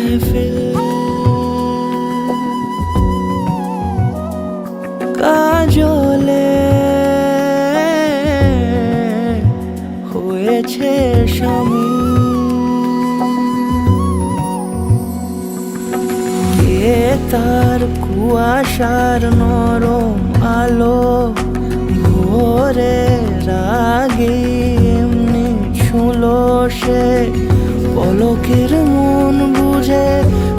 মেহফিল কাজলে হয়েছে শামিল। তার কুয়াশার নরম আলো ভোরে রাগে এমনি ছুঁলো সে, পলকের মন বুঝে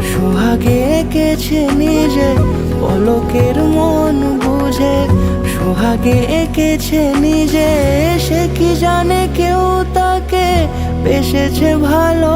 সোহাগে এঁকেছে নিজে, পলকের মন বুঝে সোহাগে এঁকেছে নিজে। সে কি জানে কেউ তাকে বেসেছে ভালো,